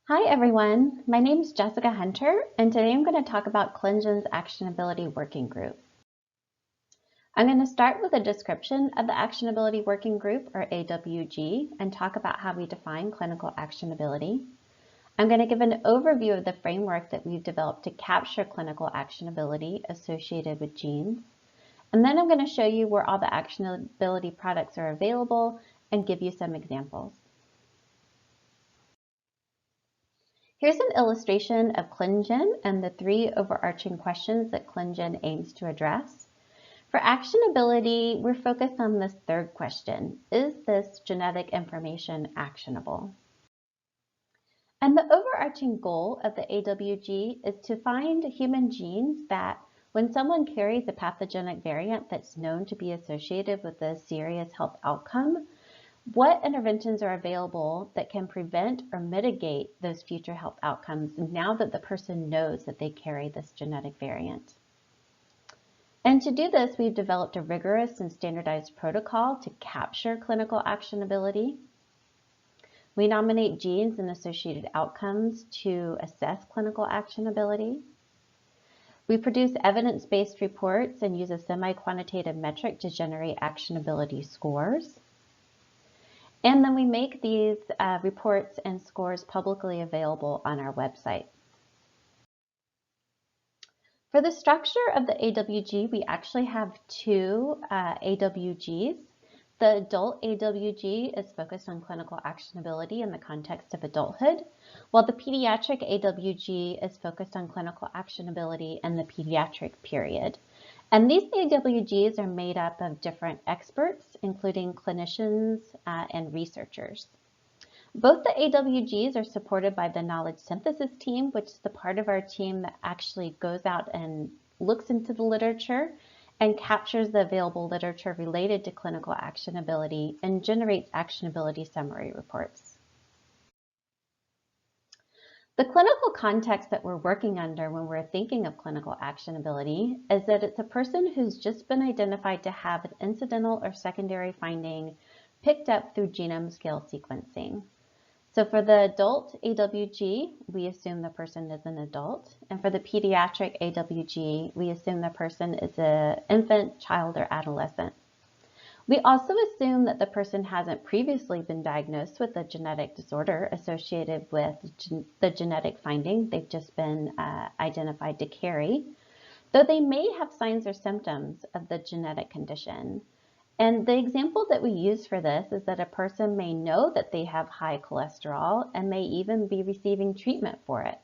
Hi everyone, my name is Jessica Hunter, and today I'm going to talk about ClinGen's Actionability Working Group. I'm going to start with a description of the Actionability Working Group, or AWG, and talk about how we define clinical actionability. I'm going to give an overview of the framework that we've developed to capture clinical actionability associated with genes. And then I'm going to show you where all the actionability products are available and give you some examples. Here's an illustration of ClinGen and the three overarching questions that ClinGen aims to address. For actionability, we're focused on this third question: is this genetic information actionable? And the overarching goal of the AWG is to find human genes that, when someone carries a pathogenic variant that's known to be associated with a serious health outcome, what interventions are available that can prevent or mitigate those future health outcomes now that the person knows that they carry this genetic variant? And to do this, we've developed a rigorous and standardized protocol to capture clinical actionability. We nominate genes and associated outcomes to assess clinical actionability. We produce evidence-based reports and use a semi-quantitative metric to generate actionability scores. And then we make these reports and scores publicly available on our website. For the structure of the AWG, we actually have two AWGs. The adult AWG is focused on clinical actionability in the context of adulthood, while the pediatric AWG is focused on clinical actionability in the pediatric period. And these AWGs are made up of different experts, including clinicians and researchers. Both the AWGs are supported by the knowledge synthesis team, which is the part of our team that actually goes out and looks into the literature and captures the available literature related to clinical actionability and generates actionability summary reports. The clinical context that we're working under when we're thinking of clinical actionability is that it's a person who's just been identified to have an incidental or secondary finding picked up through genome scale sequencing. So for the adult AWG, we assume the person is an adult. And for the pediatric AWG, we assume the person is an infant, child, or adolescent. We also assume that the person hasn't previously been diagnosed with a genetic disorder associated with the genetic finding they've just been identified to carry, though they may have signs or symptoms of the genetic condition. And the example that we use for this is that a person may know that they have high cholesterol and may even be receiving treatment for it.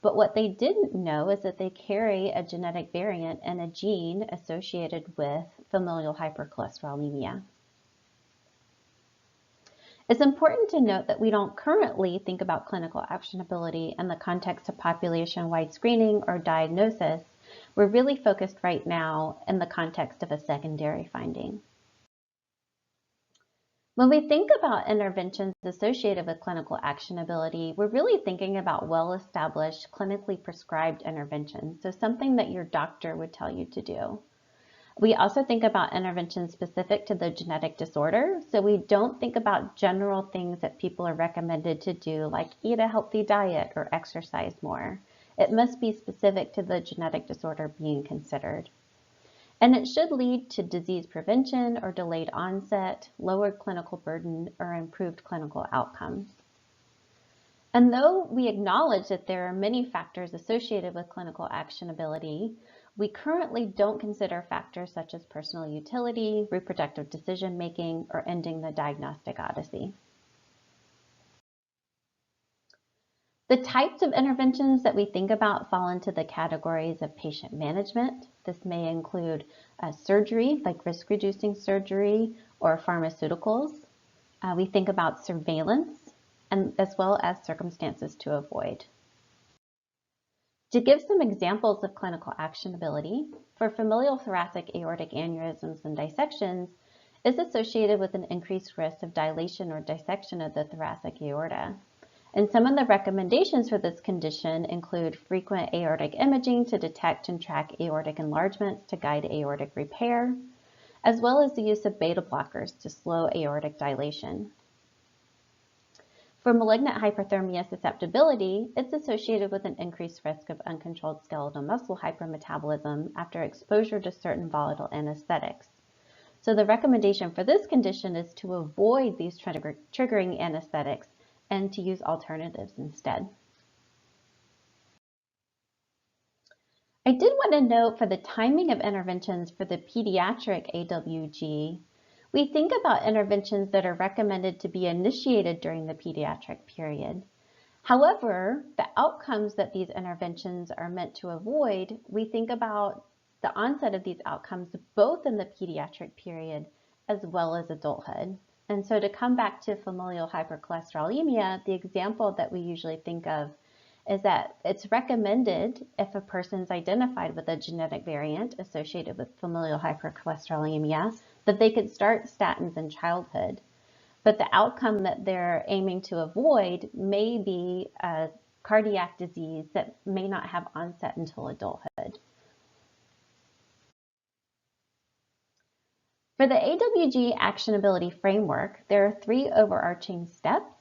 But what they didn't know is that they carry a genetic variant and a gene associated with familial hypercholesterolemia. It's important to note that we don't currently think about clinical actionability in the context of population-wide screening or diagnosis. We're really focused right now in the context of a secondary finding. When we think about interventions associated with clinical actionability, we're really thinking about well-established, clinically prescribed interventions, so something that your doctor would tell you to do. We also think about interventions specific to the genetic disorder, so we don't think about general things that people are recommended to do, like eat a healthy diet or exercise more. It must be specific to the genetic disorder being considered. And it should lead to disease prevention or delayed onset, lowered clinical burden, or improved clinical outcomes. And though we acknowledge that there are many factors associated with clinical actionability, we currently don't consider factors such as personal utility, reproductive decision-making, or ending the diagnostic odyssey. The types of interventions that we think about fall into the categories of patient management. This may include surgery, like risk-reducing surgery, or pharmaceuticals. We think about surveillance, and as well as circumstances to avoid. To give some examples of clinical actionability, for familial thoracic aortic aneurysms and dissections, is associated with an increased risk of dilation or dissection of the thoracic aorta. And some of the recommendations for this condition include frequent aortic imaging to detect and track aortic enlargements to guide aortic repair, as well as the use of beta blockers to slow aortic dilation. For malignant hyperthermia susceptibility, it's associated with an increased risk of uncontrolled skeletal muscle hypermetabolism after exposure to certain volatile anesthetics. So the recommendation for this condition is to avoid these triggering anesthetics and to use alternatives instead. I did want to note for the timing of interventions for the pediatric AWG, we think about interventions that are recommended to be initiated during the pediatric period. However, the outcomes that these interventions are meant to avoid, we think about the onset of these outcomes both in the pediatric period as well as adulthood. And so to come back to familial hypercholesterolemia, the example that we usually think of is that it's recommended if a person's identified with a genetic variant associated with familial hypercholesterolemia that they could start statins in childhood. But the outcome that they're aiming to avoid may be a cardiac disease that may not have onset until adulthood. For the AWG actionability framework, there are 3 overarching steps.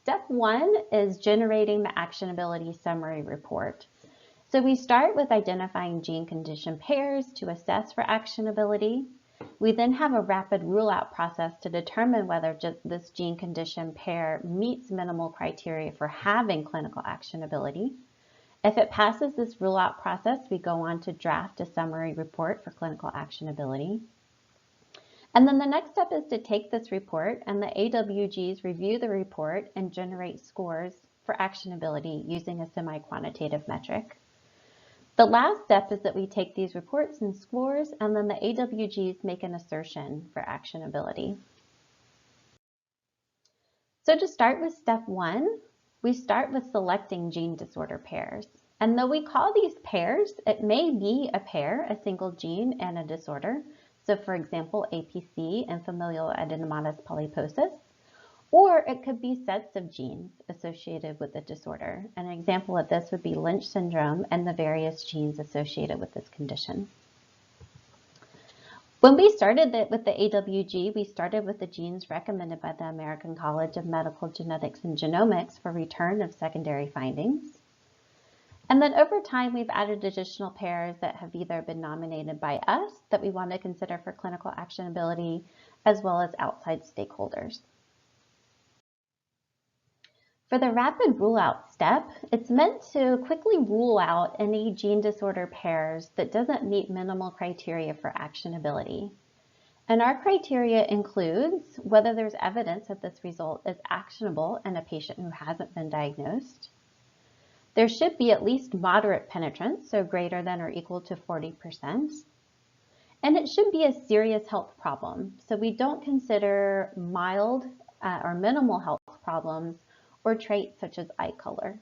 Step 1 is generating the actionability summary report. So we start with identifying gene condition pairs to assess for actionability. We then have a rapid rule-out process to determine whether this gene condition pair meets minimal criteria for having clinical actionability. If it passes this rule-out process, we go on to draft a summary report for clinical actionability. And then the next step is to take this report and the AWGs review the report and generate scores for actionability using a semi-quantitative metric. The last step is that we take these reports and scores and then the AWGs make an assertion for actionability. So to start with step 1, we start with selecting gene disorder pairs. And though we call these pairs, it may be a pair, a single gene and a disorder. So for example, APC and familial adenomatous polyposis, or it could be sets of genes associated with the disorder. An example of this would be Lynch syndrome and the various genes associated with this condition. When we started with the AWG, we started with the genes recommended by the American College of Medical Genetics and Genomics for return of secondary findings. And then over time, we've added additional pairs that have either been nominated by us that we want to consider for clinical actionability, as well as outside stakeholders. For the rapid rule-out step, it's meant to quickly rule out any gene disorder pairs that doesn't meet minimal criteria for actionability. And our criteria includes whether there's evidence that this result is actionable in a patient who hasn't been diagnosed. There should be at least moderate penetrance, so greater than or equal to 40%. And it should be a serious health problem. So we don't consider mild or minimal health problems or traits such as eye color.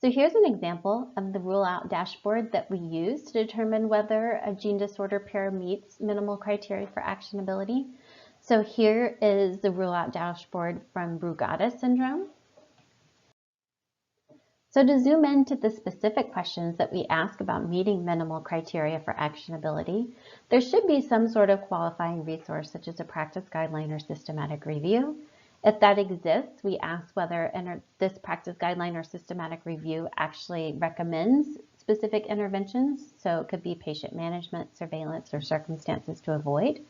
So here's an example of the rule-out dashboard that we use to determine whether a gene disorder pair meets minimal criteria for actionability. So here is the rule-out dashboard from Brugada syndrome. So to zoom into the specific questions that we ask about meeting minimal criteria for actionability, there should be some sort of qualifying resource such as a practice guideline or systematic review. If that exists, we ask whether this practice guideline or systematic review actually recommends specific interventions. So it could be patient management, surveillance, or circumstances to avoid.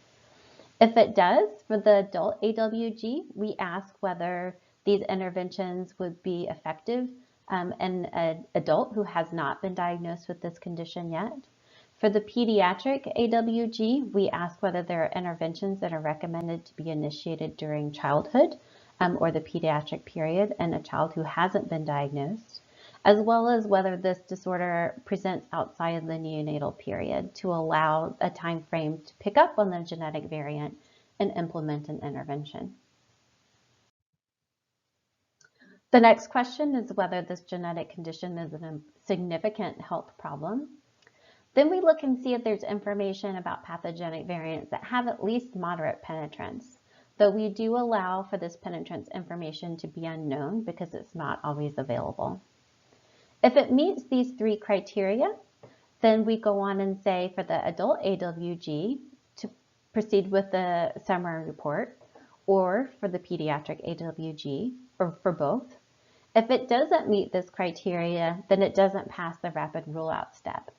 If it does, for the adult AWG, we ask whether these interventions would be effective in an adult who has not been diagnosed with this condition yet. For the pediatric AWG, we ask whether there are interventions that are recommended to be initiated during childhood or the pediatric period in a child who hasn't been diagnosed, as well as whether this disorder presents outside the neonatal period to allow a time frame to pick up on the genetic variant and implement an intervention. The next question is whether this genetic condition is a significant health problem. Then we look and see if there's information about pathogenic variants that have at least moderate penetrance, though we do allow for this penetrance information to be unknown because it's not always available. If it meets these 3 criteria, then we go on and say for the adult AWG to proceed with the summary report, or for the pediatric AWG, or for both. If it doesn't meet this criteria, then it doesn't pass the rapid rule-out step.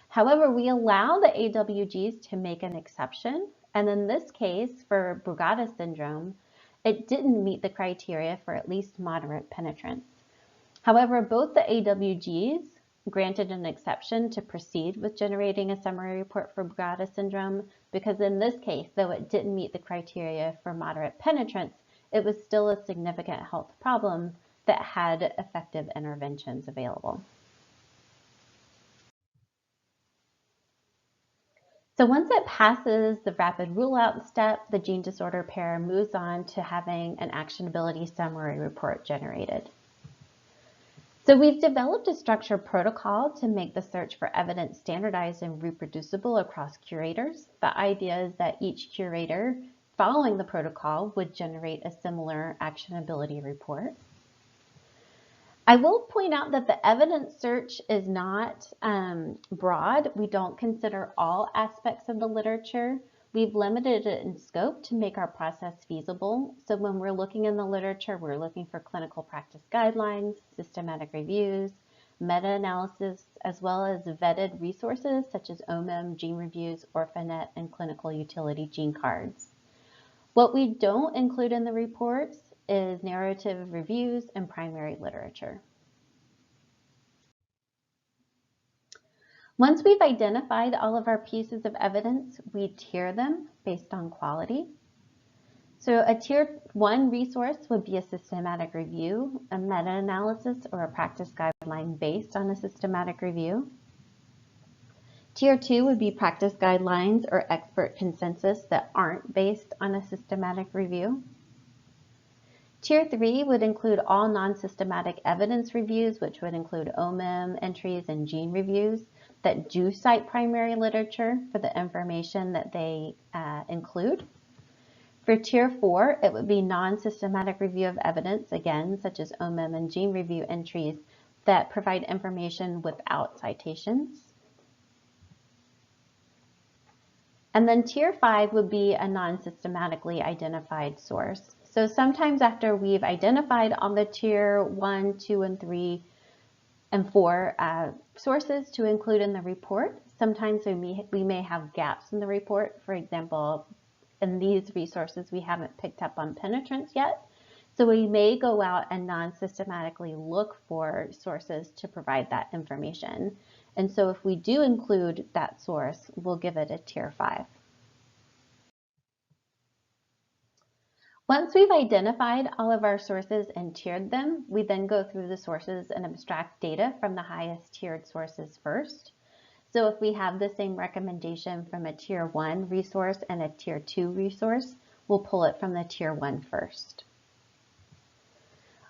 However, we allow the AWGs to make an exception, and in this case, for Brugada syndrome, it didn't meet the criteria for at least moderate penetrance. However, both the AWGs granted an exception to proceed with generating a summary report for Brugada syndrome because in this case, though it didn't meet the criteria for moderate penetrance, it was still a significant health problem that had effective interventions available. So once it passes the rapid rule-out step, the gene disorder pair moves on to having an actionability summary report generated. So we've developed a structured protocol to make the search for evidence standardized and reproducible across curators. The idea is that each curator following the protocol would generate a similar actionability report. I will point out that the evidence search is not broad. We don't consider all aspects of the literature. We've limited it in scope to make our process feasible. So when we're looking in the literature, we're looking for clinical practice guidelines, systematic reviews, meta-analysis, as well as vetted resources such as OMIM, gene reviews, Orphanet, and clinical utility gene cards. What we don't include in the reports is narrative reviews and primary literature. Once we've identified all of our pieces of evidence, we tier them based on quality. So a tier 1 resource would be a systematic review, a meta-analysis, or a practice guideline based on a systematic review. Tier 2 would be practice guidelines or expert consensus that aren't based on a systematic review. Tier 3 would include all non-systematic evidence reviews, which would include OMIM entries and gene reviews that do cite primary literature for the information that they include. For Tier 4, it would be non-systematic review of evidence, again, such as OMIM and gene review entries that provide information without citations. And then Tier 5 would be a non-systematically identified source. So sometimes after we've identified on the Tier 1, 2, and 3, and 4 sources to include in the report, sometimes we may have gaps in the report. For example, in these resources, we haven't picked up on penetrance yet. So we may go out and non-systematically look for sources to provide that information. And so if we do include that source, we'll give it a Tier 5. Once we've identified all of our sources and tiered them, we then go through the sources and abstract data from the highest tiered sources first. So if we have the same recommendation from a Tier 1 resource and a Tier 2 resource, we'll pull it from the Tier 1 first.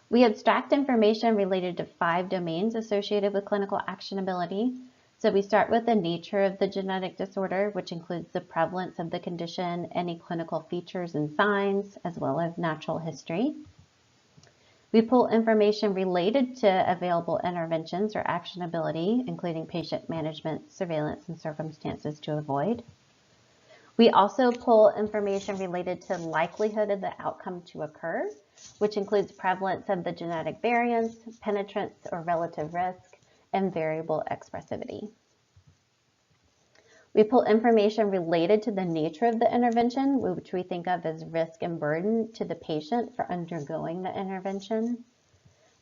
We abstract information related to 5 domains associated with clinical actionability. So we start with the nature of the genetic disorder, which includes the prevalence of the condition, any clinical features and signs, as well as natural history. We pull information related to available interventions or actionability, including patient management, surveillance, and circumstances to avoid. We also pull information related to likelihood of the outcome to occur, which includes prevalence of the genetic variants, penetrance or relative risk, and variable expressivity. We pull information related to the nature of the intervention, which we think of as risk and burden to the patient for undergoing the intervention.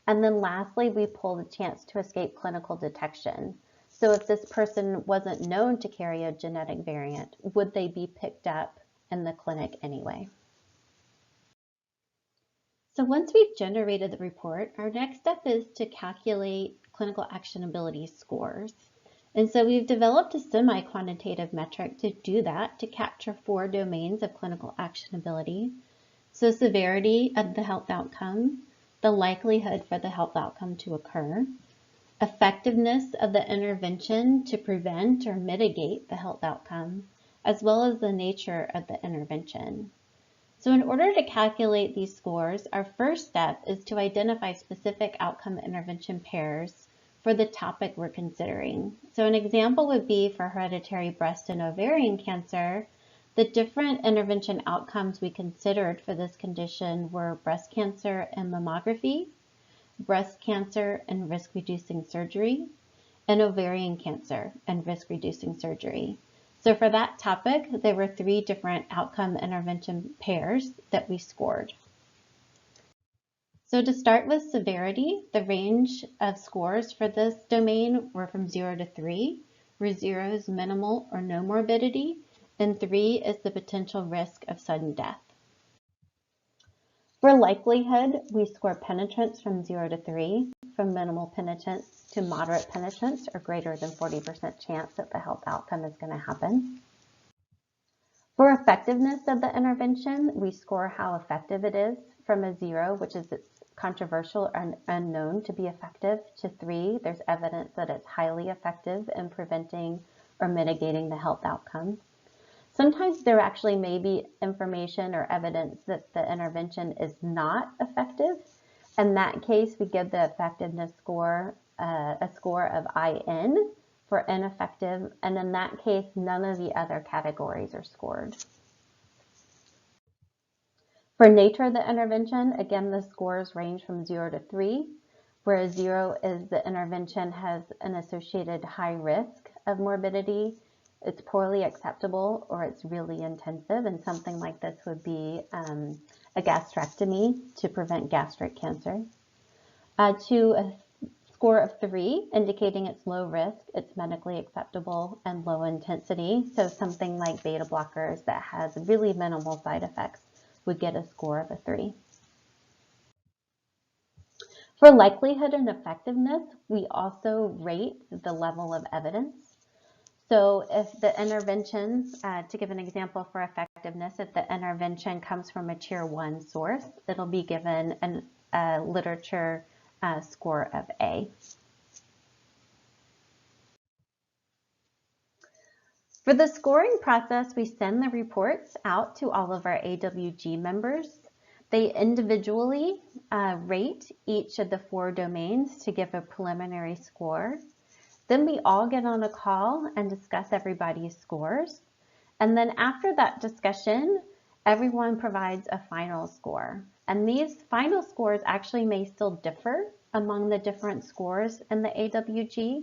And then lastly, we pull the chance to escape clinical detection. So if this person wasn't known to carry a genetic variant, would they be picked up in the clinic anyway? So once we've generated the report, our next step is to calculate clinical actionability scores. And so we've developed a semi-quantitative metric to do that, to capture 4 domains of clinical actionability. So severity of the health outcome, the likelihood for the health outcome to occur, effectiveness of the intervention to prevent or mitigate the health outcome, as well as the nature of the intervention. So in order to calculate these scores, our first step is to identify specific outcome intervention pairs for the topic we're considering. So an example would be for hereditary breast and ovarian cancer, The different intervention outcomes we considered for this condition were breast cancer and mammography, breast cancer and risk-reducing surgery, and ovarian cancer and risk-reducing surgery. So for that topic, there were 3 different outcome intervention pairs that we scored. So to start with severity, the range of scores for this domain were from 0 to 3, where 0 is minimal or no morbidity, and 3 is the potential risk of sudden death. For likelihood, we score penetrance from 0 to 3, from minimal penetrance to moderate penetrance, or greater than 40% chance that the health outcome is going to happen. For effectiveness of the intervention, we score how effective it is from a 0, which is it's controversial and unknown to be effective, to 3, there's evidence that it's highly effective in preventing or mitigating the health outcome. Sometimes there actually may be information or evidence that the intervention is not effective. In that case, we give the effectiveness score a score of IN for ineffective, and in that case, none of the other categories are scored. For nature of the intervention, again, the scores range from 0 to 3, where 0 is the intervention has an associated high risk of morbidity, it's poorly acceptable, or it's really intensive, and something like this would be a gastrectomy to prevent gastric cancer. To a score of 3, indicating it's low risk, it's medically acceptable, and low intensity, so something like beta blockers that has really minimal side effects would get a score of a 3. For likelihood and effectiveness, we also rate the level of evidence. So if the intervention, to give an example for effectiveness, if the intervention comes from a tier 1 source, it'll be given a literature score of A. For the scoring process, we send the reports out to all of our AWG members. They individually rate each of the 4 domains to give a preliminary score. Then we all get on a call and discuss everybody's scores. And then after that discussion, everyone provides a final score. And these final scores actually may still differ among the different scores in the AWG.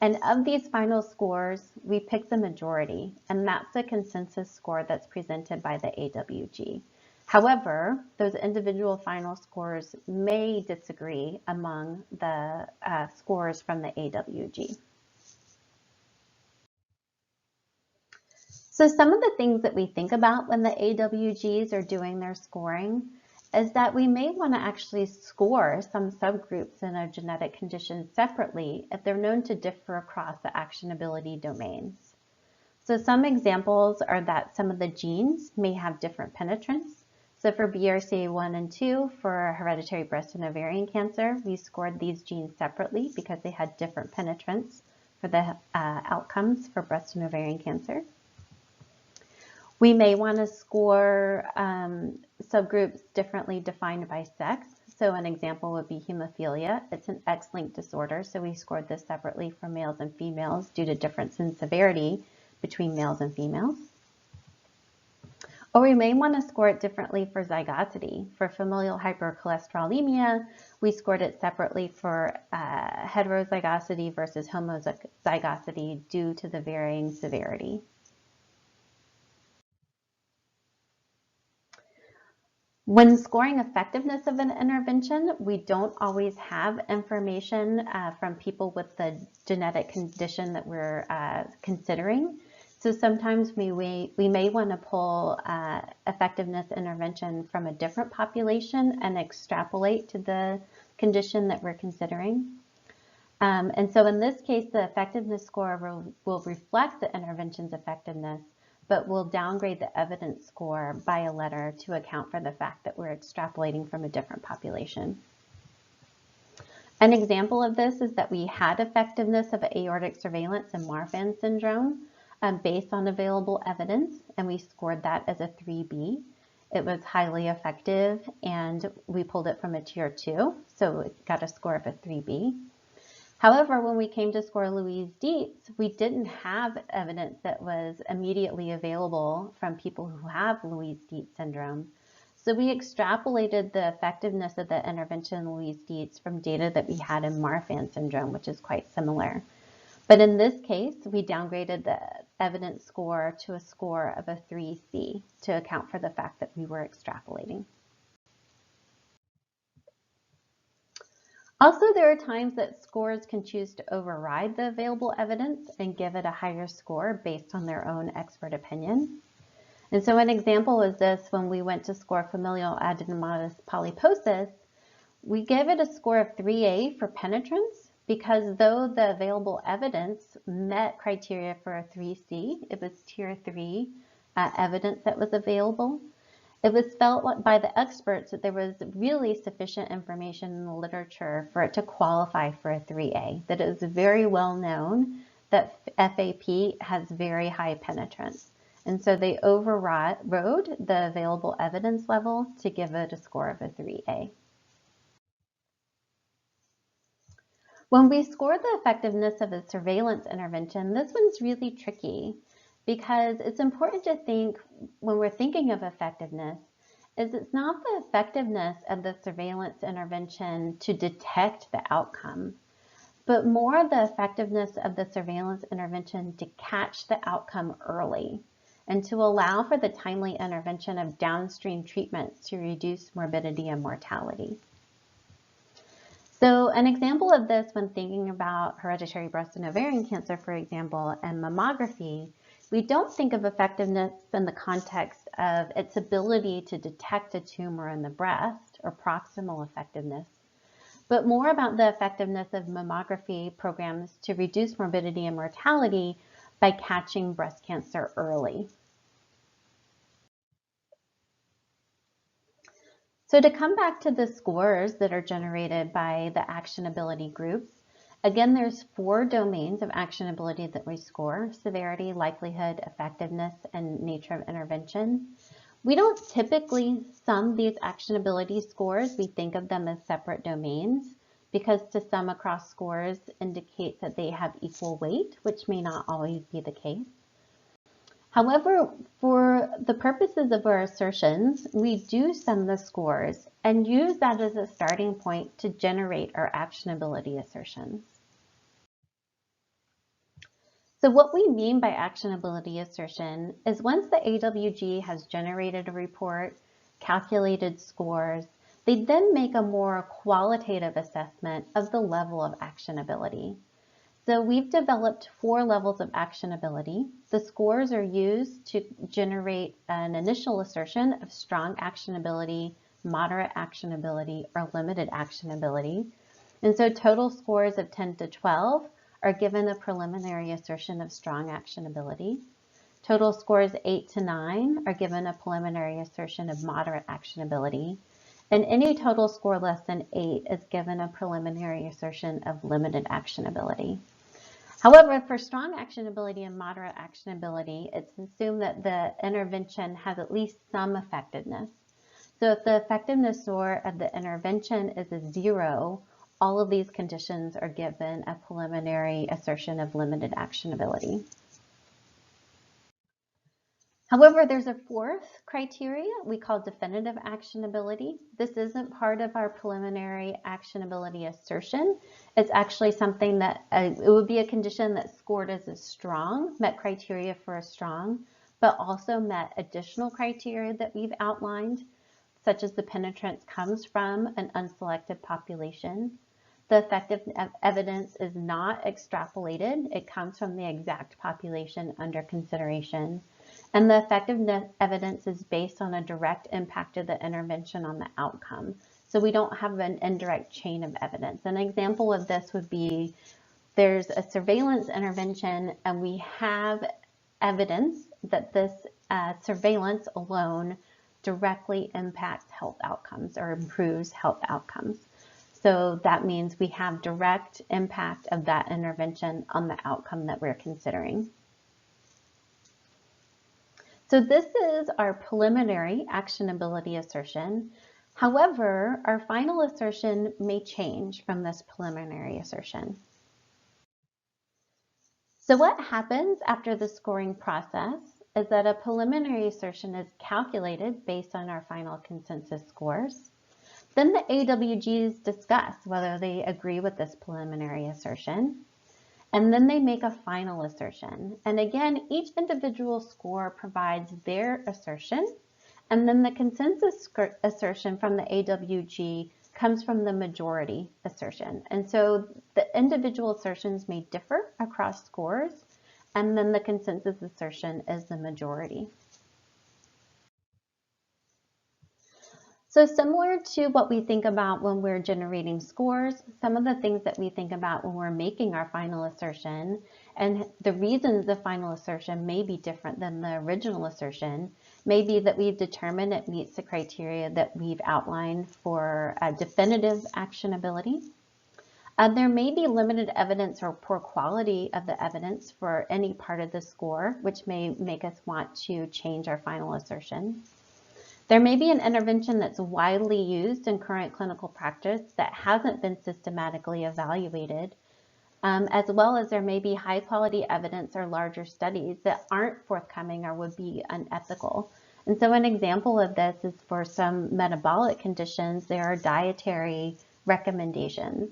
And of these final scores, we pick the majority, and that's the consensus score that's presented by the AWG. However, those individual final scores may disagree among the scores from the AWG. So some of the things that we think about when the AWGs are doing their scoring is that we may want to actually score some subgroups in a genetic condition separately if they're known to differ across the actionability domains. So some examples are that some of the genes may have different penetrance. So for BRCA1 and 2, for hereditary breast and ovarian cancer, we scored these genes separately because they had different penetrance for the outcomes for breast and ovarian cancer. We may want to score subgroups differently defined by sex. So an example would be hemophilia. It's an X-linked disorder, so we scored this separately for males and females due to difference in severity between males and females. Or we may want to score it differently for zygosity. For familial hypercholesterolemia, we scored it separately for heterozygosity versus homozygosity due to the varying severity. When scoring effectiveness of an intervention, we don't always have information from people with the genetic condition that we're considering. So sometimes we may want to pull effectiveness intervention from a different population and extrapolate to the condition that we're considering. And so in this case, the effectiveness score will reflect the intervention's effectiveness, but we'll downgrade the evidence score by a letter to account for the fact that we're extrapolating from a different population. An example of this is that we had effectiveness of aortic surveillance in Marfan syndrome based on available evidence, and we scored that as a 3B. It was highly effective, and we pulled it from a tier 2, so it got a score of a 3B. However, when we came to score Louise Dietz, we didn't have evidence that was immediately available from people who have Louise Dietz syndrome. So we extrapolated the effectiveness of the intervention in Louise Dietz from data that we had in Marfan syndrome, which is quite similar. But in this case, we downgraded the evidence score to a score of a 3C to account for the fact that we were extrapolating. Also, there are times that scores can choose to override the available evidence and give it a higher score based on their own expert opinion. And so an example is this: when we went to score familial adenomatous polyposis, we gave it a score of 3A for penetrance because though the available evidence met criteria for a 3C, it was tier 3 evidence that was available. It was felt by the experts that there was really sufficient information in the literature for it to qualify for a 3A, that it was very well known that FAP has very high penetrance. And so they overrode the available evidence level to give it a score of a 3A. When we score the effectiveness of a surveillance intervention, this one's really tricky because it's important to think when we're thinking of effectiveness is it's not the effectiveness of the surveillance intervention to detect the outcome, but more the effectiveness of the surveillance intervention to catch the outcome early and to allow for the timely intervention of downstream treatments to reduce morbidity and mortality. So an example of this when thinking about hereditary breast and ovarian cancer, for example, and mammography, we don't think of effectiveness in the context of its ability to detect a tumor in the breast or proximal effectiveness, but more about the effectiveness of mammography programs to reduce morbidity and mortality by catching breast cancer early. So to come back to the scores that are generated by the actionability groups, again, there's 4 domains of actionability that we score: severity, likelihood, effectiveness, and nature of intervention. We don't typically sum these actionability scores. We think of them as separate domains because to sum across scores indicates that they have equal weight, which may not always be the case. However, for the purposes of our assertions, we do sum the scores and use that as a starting point to generate our actionability assertions. So what we mean by actionability assertion is once the AWG has generated a report, calculated scores, they then make a more qualitative assessment of the level of actionability. So we've developed 4 levels of actionability. The scores are used to generate an initial assertion of strong actionability, moderate actionability, or limited actionability. And so total scores of 10 to 12 are given a preliminary assertion of strong actionability. Total scores 8 to 9 are given a preliminary assertion of moderate actionability. And any total score less than 8 is given a preliminary assertion of limited actionability. However, for strong actionability and moderate actionability, it's assumed that the intervention has at least some effectiveness. So if the effectiveness score of the intervention is a 0, all of these conditions are given a preliminary assertion of limited actionability. However, there's a 4th criteria we call definitive actionability. This isn't part of our preliminary actionability assertion. It's actually something that it would be a condition that scored as a strong, met criteria for a strong, but also met additional criteria that we've outlined, such as the penetrance comes from an unselected population. The effective evidence is not extrapolated. It comes from the exact population under consideration. And the effectiveness evidence is based on a direct impact of the intervention on the outcome. So we don't have an indirect chain of evidence. An example of this would be there's a surveillance intervention and we have evidence that this surveillance alone directly impacts health outcomes or improves health outcomes. So that means we have direct impact of that intervention on the outcome that we're considering. So this is our preliminary actionability assertion. However, our final assertion may change from this preliminary assertion. So what happens after the scoring process is that a preliminary assertion is calculated based on our final consensus scores. Then the AWGs discuss whether they agree with this preliminary assertion, and then they make a final assertion. And again, each individual score provides their assertion, and then the consensus assertion from the AWG comes from the majority assertion. And so the individual assertions may differ across scores, and then the consensus assertion is the majority. So similar to what we think about when we're generating scores, some of the things that we think about when we're making our final assertion, and the reasons the final assertion may be different than the original assertion, may be that we've determined it meets the criteria that we've outlined for definitive actionability. There may be limited evidence or poor quality of the evidence for any part of the score, which may make us want to change our final assertion. There may be an intervention that's widely used in current clinical practice that hasn't been systematically evaluated, as well as there may be high quality evidence or larger studies that aren't forthcoming or would be unethical. And so an example of this is for some metabolic conditions, there are dietary recommendations.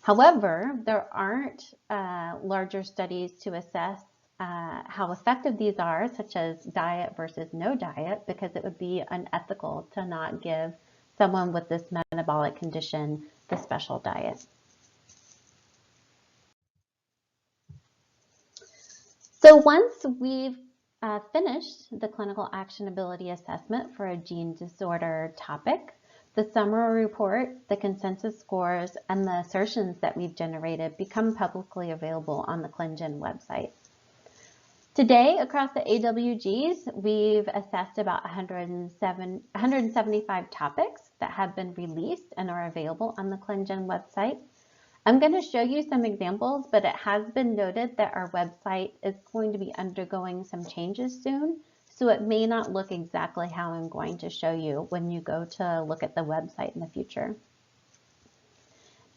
However, there aren't larger studies to assess how effective these are, such as diet versus no diet, because it would be unethical to not give someone with this metabolic condition the special diet. So once we've finished the clinical actionability assessment for a gene disorder topic, the summary report, the consensus scores, and the assertions that we've generated become publicly available on the ClinGen website. Today, across the AWGs, we've assessed about 175 topics that have been released and are available on the ClinGen website. I'm going to show you some examples, but it has been noted that our website is going to be undergoing some changes soon, so it may not look exactly how I'm going to show you when you go to look at the website in the future.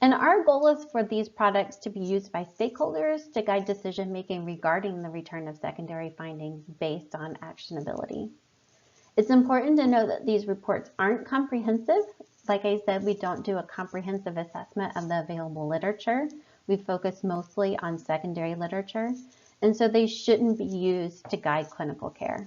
And our goal is for these products to be used by stakeholders to guide decision-making regarding the return of secondary findings based on actionability. It's important to know that these reports aren't comprehensive. Like I said, we don't do a comprehensive assessment of the available literature. We focus mostly on secondary literature, and so they shouldn't be used to guide clinical care.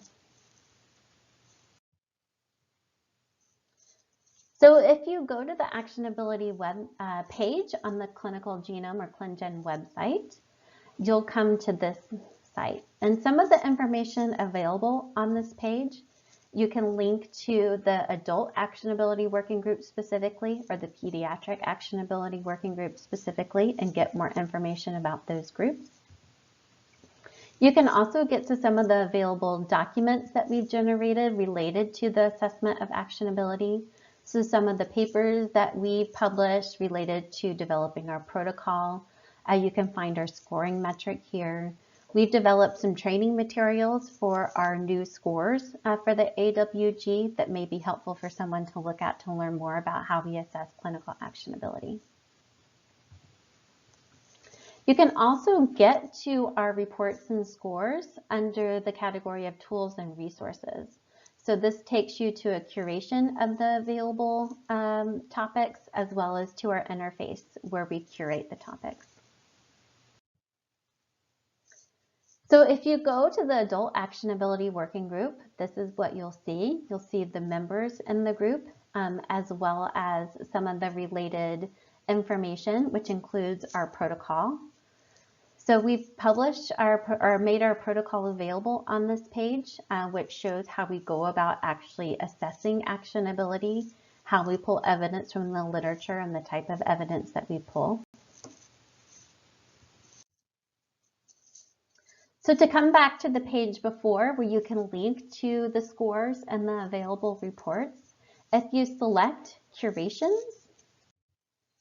So if you go to the actionability web page on the clinical genome or ClinGen website, you'll come to this site. And some of the information available on this page, you can link to the adult actionability working group specifically, or the pediatric actionability working group specifically, and get more information about those groups. You can also get to some of the available documents that we've generated related to the assessment of actionability. So some of the papers that we published related to developing our protocol. You can find our scoring metric here. We've developed some training materials for our new scores for the AWG that may be helpful for someone to look at to learn more about how we assess clinical actionability. You can also get to our reports and scores under the category of tools and resources. So this takes you to a curation of the available topics, as well as to our interface where we curate the topics. So if you go to the Adult Actionability Working Group, this is what you'll see. You'll see the members in the group, as well as some of the related information, which includes our protocol. So we've published or made our protocol available on this page, which shows how we go about actually assessing actionability, how we pull evidence from the literature and the type of evidence that we pull. So to come back to the page before where you can link to the scores and the available reports, if you select Curations,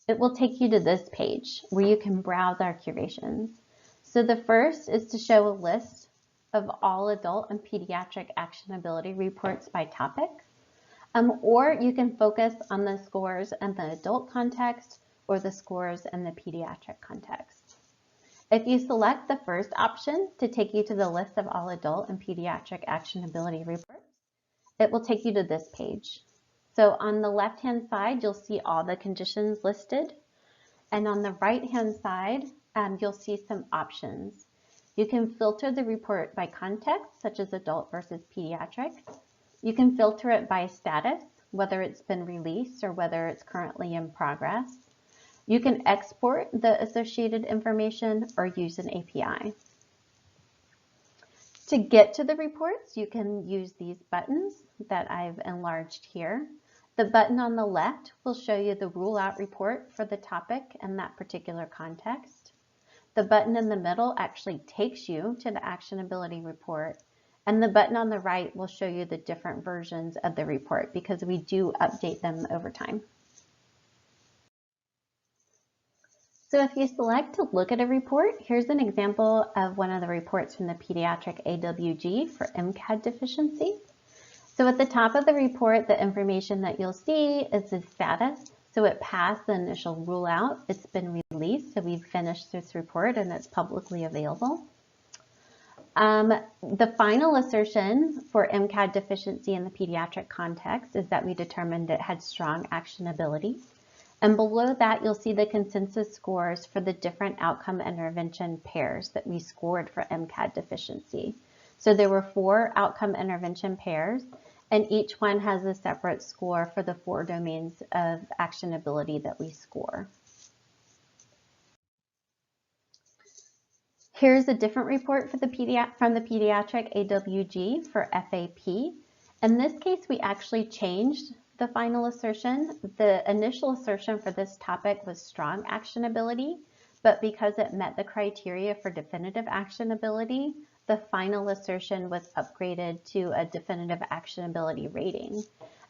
it will take you to this page where you can browse our curations. So the first is to show a list of all adult and pediatric actionability reports by topic, or you can focus on the scores in the adult context or the scores in the pediatric context. If you select the first option to take you to the list of all adult and pediatric actionability reports, it will take you to this page. So on the left-hand side, you'll see all the conditions listed. And on the right-hand side, you'll see some options. You can filter the report by context, such as adult versus pediatric. You can filter it by status, whether it's been released or whether it's currently in progress. You can export the associated information or use an API. To get to the reports, you can use these buttons that I've enlarged here. The button on the left will show you the rule out report for the topic and that particular context. The button in the middle actually takes you to the actionability report, and the button on the right will show you the different versions of the report because we do update them over time. So if you select to look at a report, here's an example of one of the reports from the pediatric AWG for MCAD deficiency. So at the top of the report, the information that you'll see is the status. So it passed the initial rule out. It's been released. So we've finished this report and it's publicly available. The final assertion for MCAD deficiency in the pediatric context is that we determined it had strong actionability. And below that, you'll see the consensus scores for the different outcome intervention pairs that we scored for MCAD deficiency. So there were 4 outcome intervention pairs, and each one has a separate score for the 4 domains of actionability that we score. Here's a different report for the from the pediatric AWG for FAP. In this case, we actually changed the final assertion. The initial assertion for this topic was strong actionability, but because it met the criteria for definitive actionability, the final assertion was upgraded to a definitive actionability rating.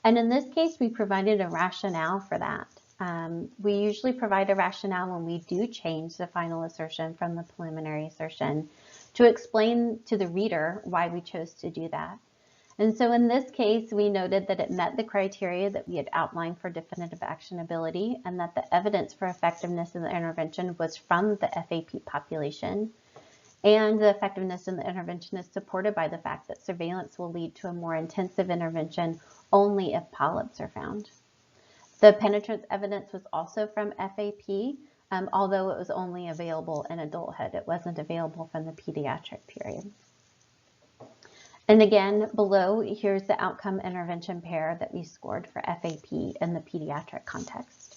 And in this case, we provided a rationale for that. We usually provide a rationale when we do change the final assertion from the preliminary assertion to explain to the reader why we chose to do that. And so in this case, we noted that it met the criteria that we had outlined for definitive actionability and that the evidence for effectiveness in the intervention was from the FAP population. And the effectiveness in the intervention is supported by the fact that surveillance will lead to a more intensive intervention only if polyps are found. The penetrance evidence was also from FAP, although it was only available in adulthood. It wasn't available from the pediatric period. And again, below, here's the outcome intervention pair that we scored for FAP in the pediatric context.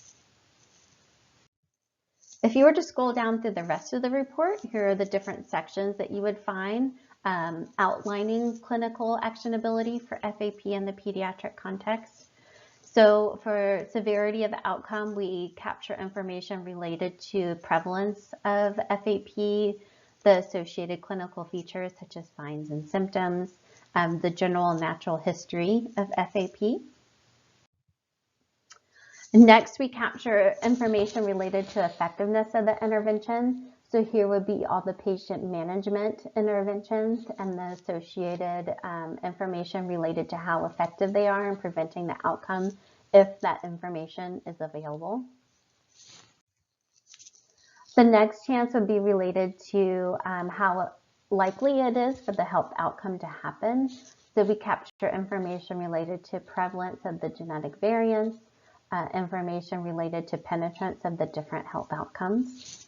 If you were to scroll down through the rest of the report, here are the different sections that you would find outlining clinical actionability for FAP in the pediatric context. So for severity of the outcome, we capture information related to prevalence of FAP, the associated clinical features such as signs and symptoms, the general and natural history of FAP. Next, we capture information related to effectiveness of the intervention. So here would be all the patient management interventions and the associated information related to how effective they are in preventing the outcome if that information is available. The next chance would be related to how likely it is for the health outcome to happen. So we capture information related to prevalence of the genetic variants, information related to penetrance of the different health outcomes.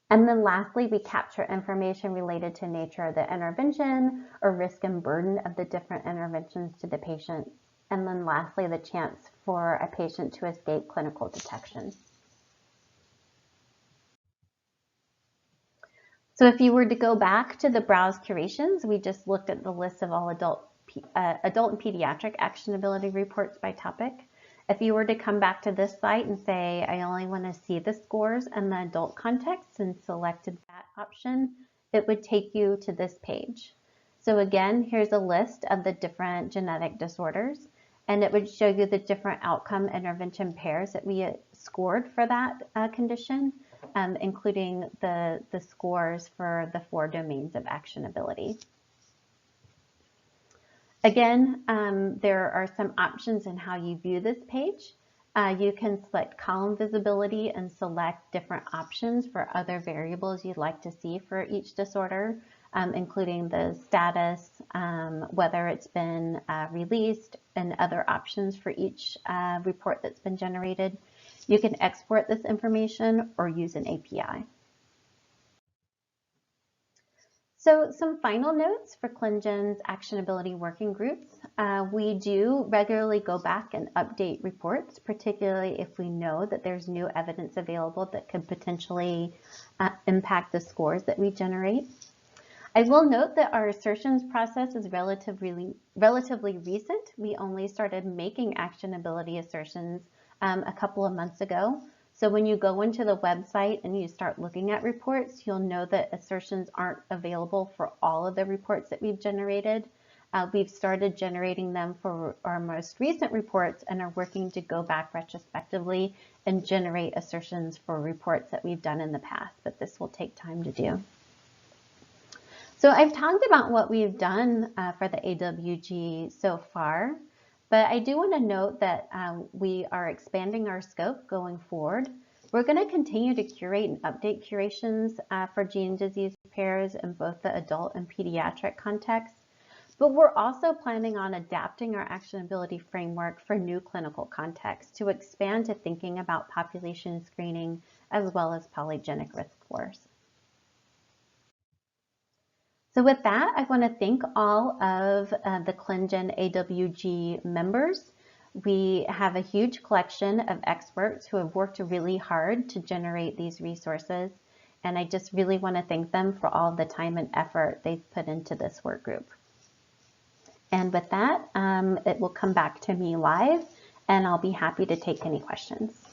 And then lastly, we capture information related to nature of the intervention or risk and burden of the different interventions to the patient. And then lastly, the chance for a patient to escape clinical detection. So if you were to go back to the browse curations, we just looked at the list of all adult and pediatric actionability reports by topic. If you were to come back to this site and say, I only want to see the scores in the adult context and selected that option, it would take you to this page. So again, here's a list of the different genetic disorders, and it would show you the different outcome intervention pairs that we scored for that condition, including the scores for the 4 domains of actionability. Again, there are some options in how you view this page. You can select column visibility and select different options for other variables you'd like to see for each disorder, including the status, whether it's been released, and other options for each report that's been generated. You can export this information or use an API. So some final notes for ClinGen's actionability working groups. We do regularly go back and update reports, particularly if we know that there's new evidence available that could potentially impact the scores that we generate. I will note that our assertions process is relatively recent. We only started making actionability assertions a couple of months ago. So when you go into the website and you start looking at reports, you'll know that assertions aren't available for all of the reports that we've generated. We've started generating them for our most recent reports and are working to go back retrospectively and generate assertions for reports that we've done in the past, but this will take time to do. So I've talked about what we've done for the AWG so far, but I do want to note that we are expanding our scope going forward. We're going to continue to curate and update curations for gene disease pairs in both the adult and pediatric contexts, but we're also planning on adapting our actionability framework for new clinical contexts to expand to thinking about population screening as well as polygenic risk scores. So with that, I want to thank all of the ClinGen AWG members. We have a huge collection of experts who have worked really hard to generate these resources, and I just really want to thank them for all the time and effort they've put into this work group. And with that, it will come back to me live, and I'll be happy to take any questions.